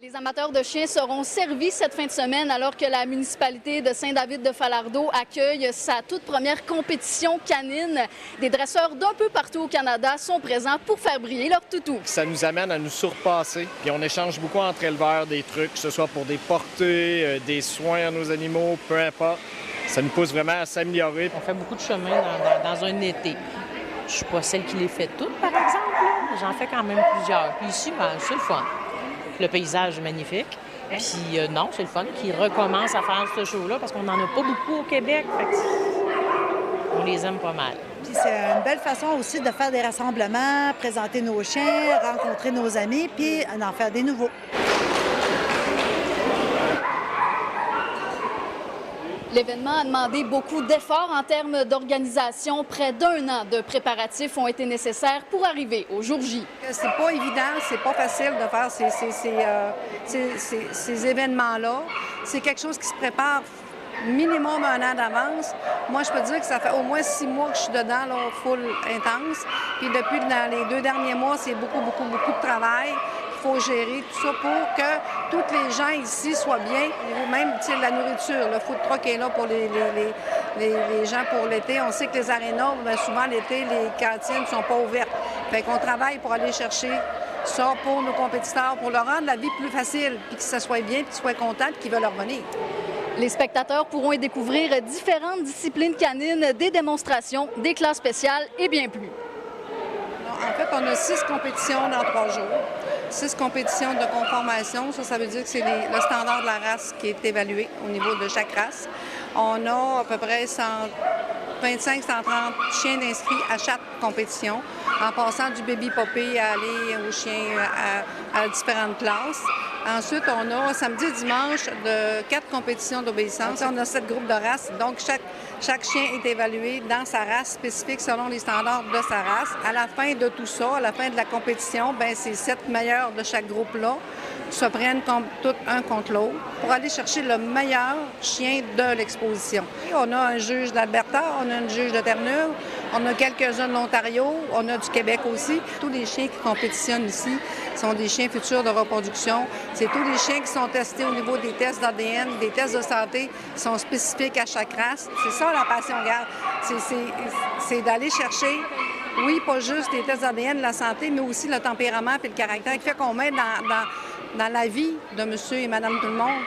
Les amateurs de chiens seront servis cette fin de semaine alors que la municipalité de Saint-David-de-Falardeau accueille sa toute première compétition canine. Des dresseurs d'un peu partout au Canada sont présents pour faire briller leur toutou. Ça nous amène à nous surpasser. Puis on échange beaucoup entre éleveurs des trucs, que ce soit pour des portées, des soins à nos animaux, peu importe. Ça nous pousse vraiment à s'améliorer. On fait beaucoup de chemin dans un été. Je suis pas celle qui les fait toutes, par exemple. J'en fais quand même plusieurs. Puis ici, c'est le fun. Le paysage est magnifique. Puis non, c'est le fun qu'ils recommencent à faire ce show-là parce qu'on n'en a pas beaucoup au Québec. Fait que on les aime pas mal. Puis c'est une belle façon aussi de faire des rassemblements, présenter nos chiens, rencontrer nos amis, puis d'en faire des nouveaux. L'événement a demandé beaucoup d'efforts en termes d'organisation. Près d'un an de préparatifs ont été nécessaires pour arriver au jour J. C'est pas évident, c'est pas facile de faire ces événements-là. C'est quelque chose qui se prépare minimum un an d'avance. Moi, je peux dire que ça fait au moins 6 mois que je suis dedans, là, full intense. Puis depuis dans les 2 derniers mois, c'est beaucoup de travail. Il faut gérer tout ça pour que tous les gens ici soient bien. Même la nourriture, le food truck est là pour les gens pour l'été. On sait que les arénas, bien souvent l'été, les cantines ne sont pas ouvertes. Fait qu'on travaille pour aller chercher ça pour nos compétiteurs, pour leur rendre la vie plus facile, puis que ça soit bien, puis qu'ils soient contents, puis qu'ils veulent revenir. Les spectateurs pourront y découvrir différentes disciplines canines, des démonstrations, des classes spéciales et bien plus. En fait, on a 6 compétitions dans 3 jours. 6 compétitions de conformation. Ça veut dire que c'est le standard de la race qui est évalué au niveau de chaque race. On a à peu près 125-130 chiens d'inscrits à chaque compétition, en passant du baby puppy à aller aux chiens à différentes classes. Ensuite, on a samedi et dimanche 4 compétitions d'obéissance. On a 7 groupes de races, donc chaque chien est évalué dans sa race spécifique selon les standards de sa race. À la fin de tout ça, à la fin de la compétition, bien, ces 7 meilleurs de chaque groupe-là se prennent tout un contre l'autre pour aller chercher le meilleur chien de l'exposition. On a un juge d'Alberta, on a une juge de Terre-Neuve, on a quelques-uns de l'Ontario, on a du Québec aussi. Tous les chiens qui compétitionnent ici sont des chiens futurs de reproduction. C'est tous les chiens qui sont testés au niveau des tests d'ADN, des tests de santé qui sont spécifiques à chaque race. C'est ça la passion garde. C'est d'aller chercher, oui, pas juste les tests d'ADN de la santé, mais aussi le tempérament et le caractère qui fait qu'on met dans la vie de monsieur et madame tout le monde,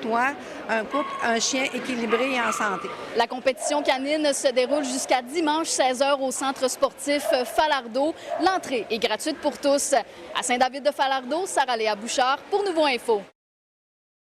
toi, un couple, un chien équilibré et en santé. La compétition canine se déroule jusqu'à dimanche 16h au centre sportif Falardeau. L'entrée est gratuite pour tous. À Saint-David-de-Falardeau, Sarah-Léa Bouchard pour Nouveau Info.